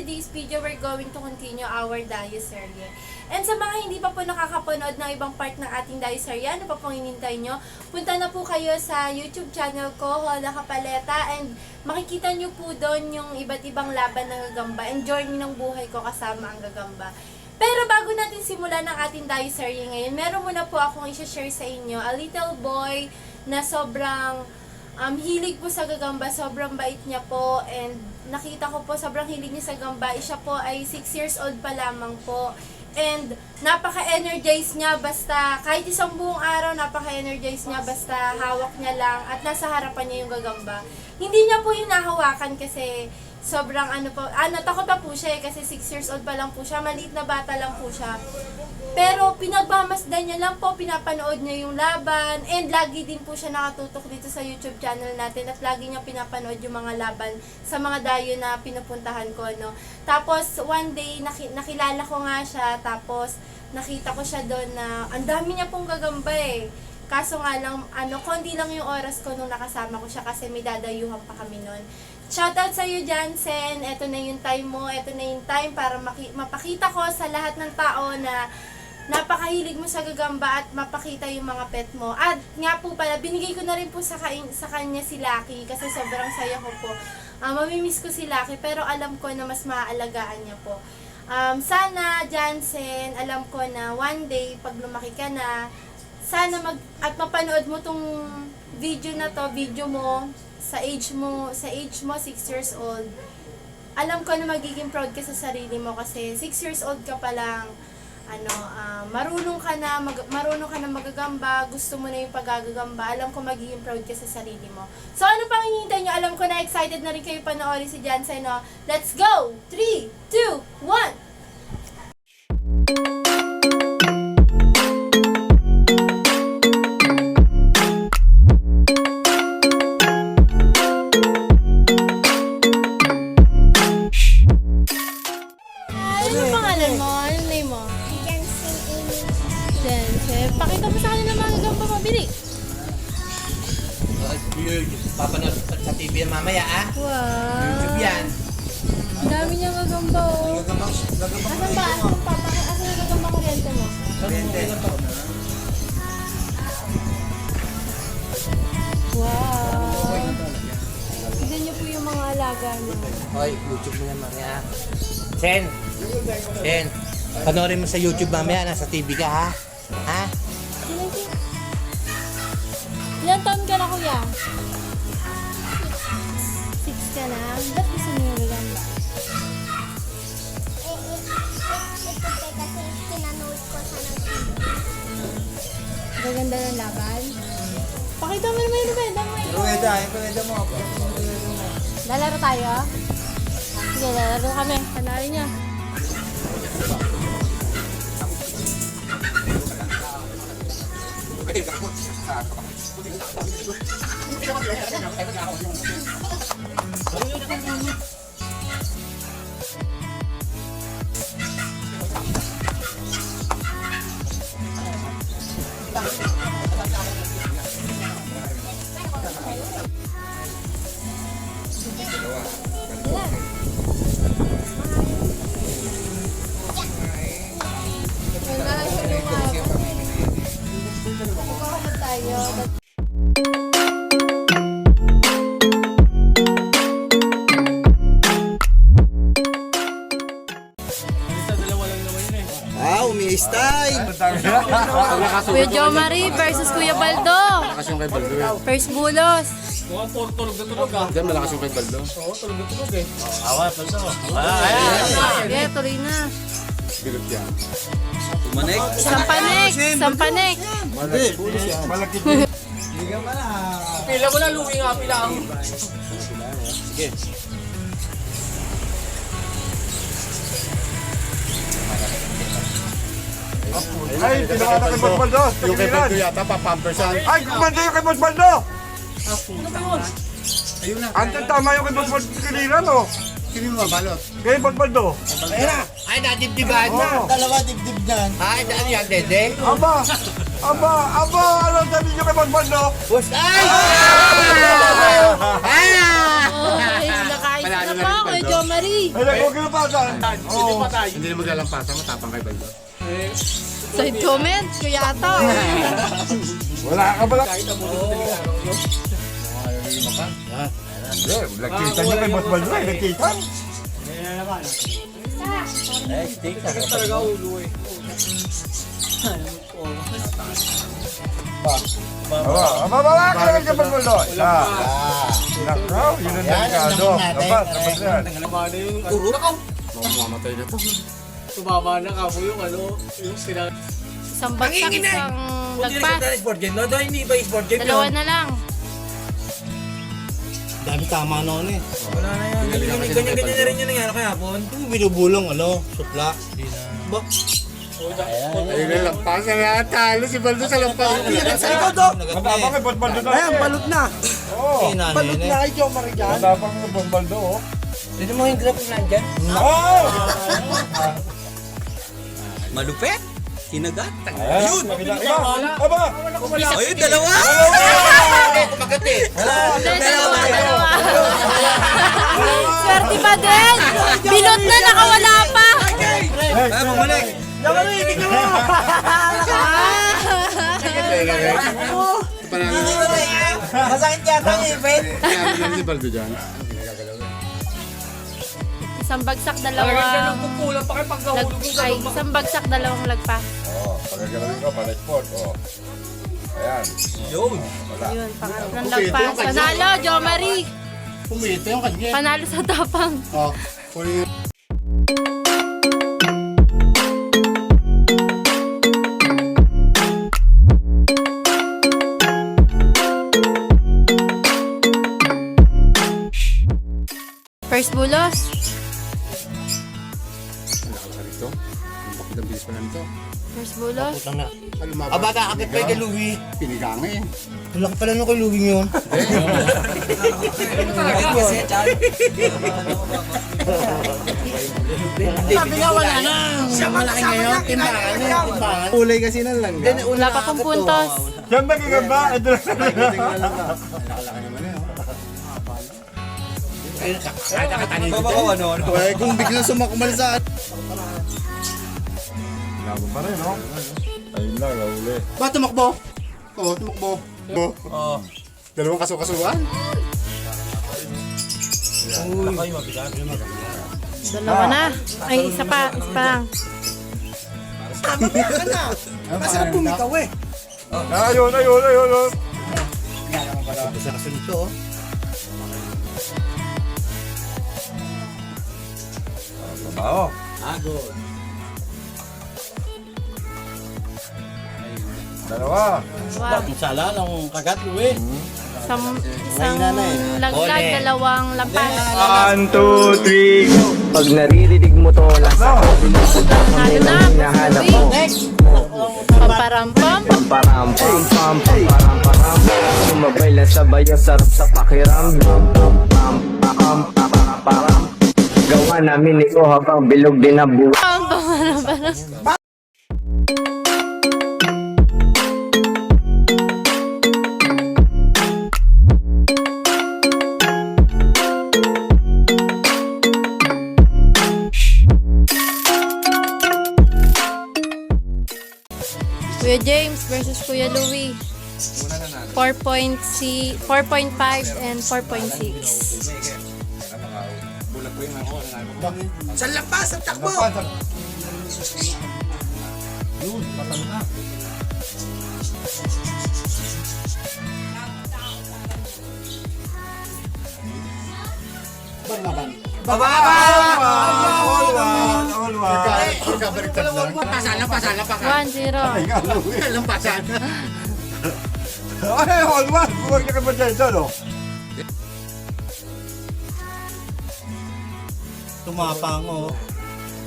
today's video, we're going to continue our Dioserye. And sa mga hindi pa po nakakapanood ng ibang part ng ating Dioserye, ano pa pong hinintay nyo? Punta na po kayo sa YouTube channel ko, Hola Kapaleta, and makikita nyo po doon yung iba't ibang laban ng gagamba and journey ng buhay ko kasama ang gagamba. Pero bago natin simulan ng ating Dioserye ngayon, meron muna po akong i-share sa inyo, a little boy na sobrang hilig po sa gagamba, sobrang bait niya po, and nakita ko po sobrang hilig niya sa gagamba. Siya po ay 6 years old pa lamang po. And napaka-energize niya basta, kahit isang buong araw, napaka-energize niya basta hawak niya lang at nasa harapan niya yung gagamba. Hindi niya po hinahawakan kasi sobrang takot na po siya kasi 6 years old pa lang po siya, maliit na bata lang po siya. Pero pinagmamasdan niya lang po, pinapanood niya yung laban, and lagi din po siya nakatutok dito sa YouTube channel natin at lagi niya pinapanood yung mga laban sa mga dayo na pinupuntahan ko, no. Tapos one day nakilala ko nga siya, tapos nakita ko siya doon na ang dami niya pong gagamba eh. Kaso nga lang, konti lang yung oras ko nung nakasama ko siya kasi may dadayuhan pa kami noon. Shoutout sa iyo, Jansen. Ito na yung time mo. Ito na yung time para mapakita ko sa lahat ng tao na napakahilig mo sa gagamba at mapakita yung mga pet mo. At nga po pala, binigay ko na rin po sa kanya si Lucky kasi sobrang saya ko po. Mamimiss ko si Lucky pero alam ko na mas maaalagaan niya po. Sana, Jansen, alam ko na one day, pag lumaki ka na, sana mapanood mo tong video na to, video mo, sa age mo 6 years old. Alam ko na magiging proud ka sa sarili mo kasi 6 years old ka pa lang. Marunong ka na magagamba, gusto mo na yung paggagamba. Alam ko magiging proud ka sa sarili mo. So ano pang hinihintay nyo? Alam ko na excited na rin kayo panoorin si Jansen, no? Let's go! 3, 2, 1! Pakita mo sa kanila ng mga gagamba mabili. Papanood sa TV yan mamaya, ah. Wow. YouTube yan. Ang dami niyang gagamba, oh. Asan ba? Asan yung gagamba kuryente mo? Wow. Tignan niyo po yung mga alaga niyo. Hoy, YouTube mo yan mamaya. Sen, panoorin mo sa YouTube mamaya, nasa TV ka, ha? Ha? Ilan taon ka na, kuya? 6 ka na? Ba't gusto niyo yung gagamba? Kasi pinanood ko sa ng TV. Gaganda ng laban? Pakita mo naman yung ruweda mo. Yung ruweda mo. Lalaro tayo? Sige, lalaro kami. Panari niya. Umi-style! Kuya Jo Marie versus Kuya Baldo. Malakas yung kay Baldo. First bulos. Diyan, malakas yung kay Baldo. Sige, tuloy na. Bigot yan. Sampanek. Malaki. Pila mo na, luwi nga, pila ang. Sige. Ay, tinawa na kay Boss Baldo. Yung kay Baldo yata, papampers yan. Ay, kumanda yung kay Boss Baldo. Antan tama yung kay Boss Baldo. Kiliran, oh. Sino mo balot? Kay Boss Baldo. Ay, nadibdiban na. Oo. Dalawa dibdib dyan. Ay, ano yan, Dede? Aba, ano sabi niyo kay Boss Baldo? Ay! Oh, nakain na po, Kuya Jo Marie. Ay, huwag na pasan. Oo. Hindi na maglalampasan, matapang kay Baldo. Side comment, Kuya Ato. Wala ka pala. Nagkita niyo kay Boss Baldo. Nagkita. Mababa ka naman kay Boss Baldo. Nakaw, yun ang delikado. Dapat yan. Puro na ka. Mamamatay na to. Tumama na ka mo yung ano, yung pinag... Isang bagsak, isang lagpas. sport game, no? Doon hindi ba sport game Dalawa na lang. Dami tama noon eh. Wala na yan. Ganyan-ganyan na rin yung nangyari kahapon. Yung binubulong, sutla. Ba? Ayun na, lampasan na. Talo si Baldo sa lampasan. Sa ikaw, Dok! Matapang kay Boss Baldo na. Ayan, balot na. Oo. Balot na kay Jo Marie dyan. Matapang kay Boss Baldo. Oh. Hindi mo yung graph na dyan. Oo! Malupet? Kinagat? Ayun! Aba! Ayun, dalawa! Kumagat eh. Dalawa. Swerte pa din. Bilot na, nakawala pa. Ay, bumalik! Masakit yata yung ipin. Kaya si Baldo dyan. Ano ginagagalaw yan? Isang bagsak, Talagang dalawang kukulang pa kayo pagkahulog yung ay, isang bagsak, dalawang lagpas. Oo, pagagalawin ko para sport. Oo. Ayan. Yun. Yun, pangatlong lagpas. Panalo, Jo Marie. Pumito yung kanya. Panalo sa tapang. Oh, kunin yung... First bulos. Nakalaka rito. Ang bakit ang bilis pa na nito. First bulos. Putang na. Ano mababa? Aba, kakakit pa kay Louie. Pinigang eh. Wala ka pala nung kay Louie yun. Sabi nga wala na. Siya malaki ngayon. Timbangan. Kulay kasi na lang. Wala pa pong puntos. Siyempre gagamba. Ito na. Nakalaka naman eh. Kahit nakatanin ko dyan. Well, kung biglang sumakmal sa... Laban pa rin, no? Ayun lang, nahuli. Ba, tumakbo? Oo, tumakbo. Oo. Dalawang kaso-kasuan? Dalawa na. Ay, isa pa. Isa pa lang. Masarap bumitaw eh. Ayun. Sa kasunod to oh. Oo. Dalawa. Wow. Sala ng kagat Louie. Isang laglag, dalawang lampas. 1, 2, 3. Pag naririnig mo to, nasa Nalo na. hinahanap mo. Pamparampam. Param pam pam param param. Sumabay lang sabay ang sarap sa pakiramdam. Pam pam pam pam param. Gawa namin ito habang bilog din ang buwan. Pamparampam. Kuya James versus Kuya Louie. 4.5 and 4.6. Sa labas, ang takbo! All one. Magkabaliktad lang. Pasan lang. 1-0. Lampasan. Ay, all one. Huwag niya kayo dyan, no? Tumapang oh.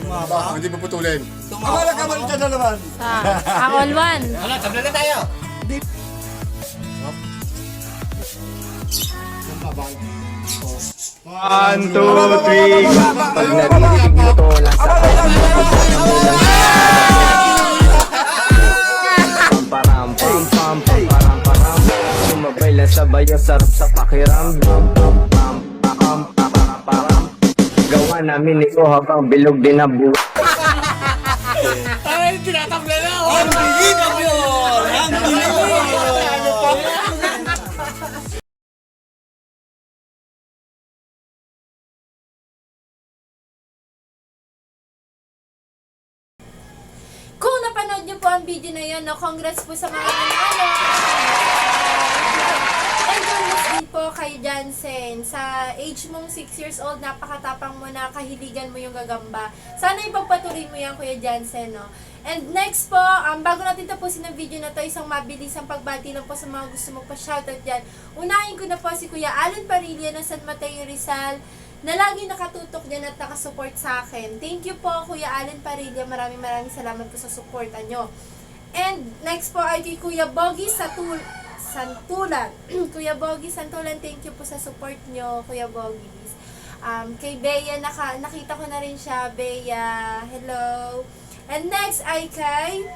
Ba, hindi pa putulin. Kamala dyan na naman. All 1. Wala, tabla na tayo. 1, 2, 3. Pag naririnig mo to, nasa param pam pam param param. Sumabay lang sabay ang sarap sa pakiramdam. Pam pam pam param param. Gawa namin ito habang bilog din ang buhay. Ay, tinatabla na! Ang bilis yun! Ang bilis! Kung napanood niyo po ang video na yun, no, congrats po sa mga nanalo. And congrats din po kay Jansen. Sa age mong 6 years old, napakatapang mo na, kahiligan mo yung gagamba. Sana ipagpatuloy mo yan, Kuya Jansen, no? And next po, bago natin tapusin ang video na to, isang mabilisang pagbati lang po sa mga gusto magpa-shoutout dyan. Unahin ko na po si Kuya Alan Parilla ng San Mateo Rizal, na lagi nakatutok dyan at nakasupport sa akin. Thank you po, Kuya Alan Parilla. Maraming salamat po sa supportan nyo. And next po ay kay Kuya Bogi Santulan. Kuya Bogi Santulan, thank you po sa support nyo, Kuya Bogi. Kay Bea, nakita ko na rin siya. Bea, hello. And next ay kay,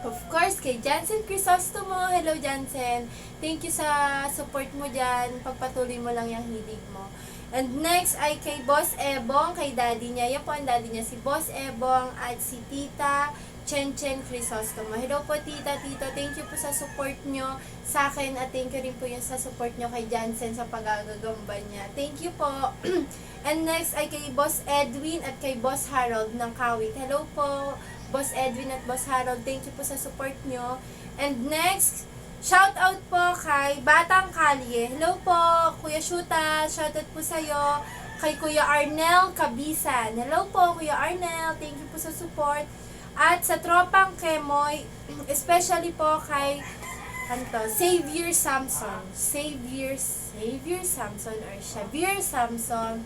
of course, kay Jansen Crisostomo. Hello, Jansen. Thank you sa support mo dyan. Pagpatuloy mo lang yung hilig mo. And next ay kay Boss Ebong, kay daddy niya. Yan po ang daddy niya, si Boss Ebong at si Tita Chen Crisostomo. Hello po, Tita, Tito. Thank you po sa support nyo sa akin at thank you rin po yung sa support nyo kay Jansen sa pagagagamba niya. Thank you po. And next ay kay Boss Edwin at kay Boss Harold ng Kawit. Hello po, Boss Edwin at Boss Harold. Thank you po sa support nyo. And next, shout out po kay Batang Kalye. Hello po, Kuya Shuta. Shout out po sa'yo. Kay Kuya Arnel Kabisan. Hello po, Kuya Arnel. Thank you po sa support. At sa Tropang Kemoy, especially po kay Xavier Samson. Xavier Samson or Xavier Samson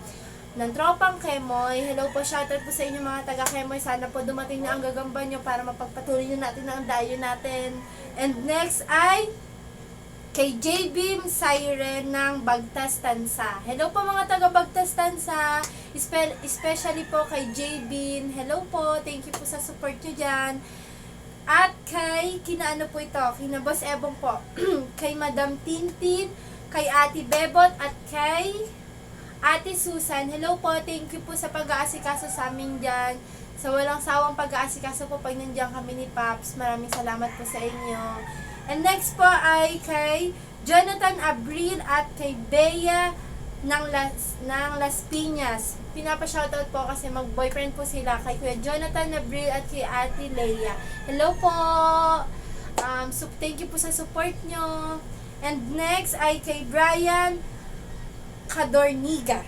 ng Tropang Kemoy. Hello po, shoutout po sa inyo mga taga Kemoy. Sana po dumating na ang gagamba nyo para mapagpatuloy na natin ang dayo natin. And next ay kay J-Beam Siren ng Bagtas Tansa. Hello po mga taga Bagtas Tansa. Especially po kay J-Beam. Hello po, thank you po sa support nyo dyan. At kay, kinaano po ito, kina Boss Ebong po. Kay Madam Tintin, kay Ate Bebot, at kay Ate Susan. Hello po, thank you po sa pag-aasikaso sa amin dyan. Sa walang sawang pag-aasikaso po pag nandiyan kami ni Paps. Maraming salamat po sa inyo. And next po ay kay Jonathan Abril at kay Bea ng Las Piñas. Pinapa-shoutout po kasi mag-boyfriend po sila kay Kuya Jonathan Abril at kay Ate Leia. Hello po! So thank you po sa support nyo. And next ay kay Brian Cadorniga.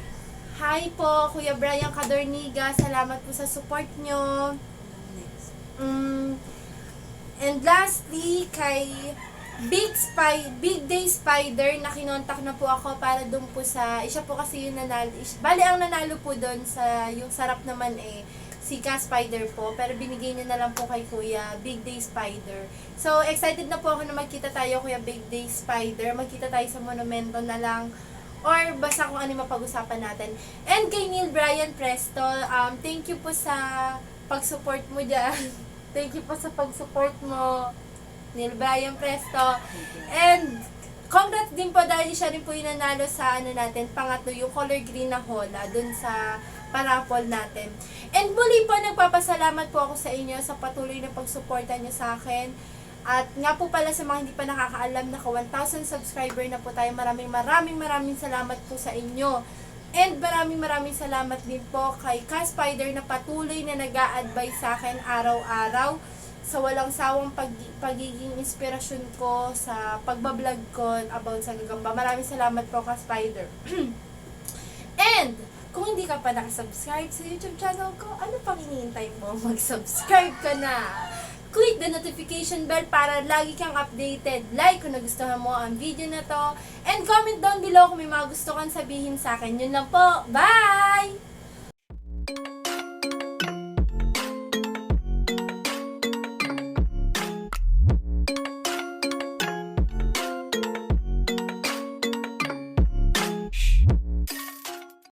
Hi po, Kuya Brian Cadorniga. Salamat po sa support nyo. And lastly, kay Big Day Spider, na kinontak na po ako para doon po sa, siya po kasi yung nanalo. Bali, ang nanalo po doon sa, yung sarap naman si Ka Spider po. Pero binigay niya na lang po kay Kuya Big Day Spider. So, excited na po ako na magkita tayo, Kuya Big Day Spider. Magkita tayo sa monumento na lang. Or basta kung ano mapag-usapan natin. And kay Neil Brian Presto, thank you po sa pag-support mo dyan. Thank you po sa pag-support mo, Neil Brian Presto. And congrats din po dahil siya rin po yung nanalo sa natin, pangatlo, yung color green na hola dun sa parapol natin. And muli po, nagpapasalamat po ako sa inyo sa patuloy na pagsuporta nyo sa akin. At nga po pala sa mga hindi pa nakakaalam, naka 1,000 subscriber na po tayo. Maraming salamat po sa inyo. And maraming salamat din po kay Ka Spider na patuloy na nag-a-advise sa akin araw-araw sa walang sawang pagiging inspirasyon ko sa pagbablog ko about sa gagamba. Maraming salamat po, Ka Spider. And kung hindi ka pa nakasubscribe sa YouTube channel ko, ano pang hinihintay mo? Mag-subscribe ka na! Click the notification bell para lagi kang updated. Like kung nagustuhan mo ang video na to. And comment down below kung may mga gusto kang sabihin sa akin. Yun lang po. Bye!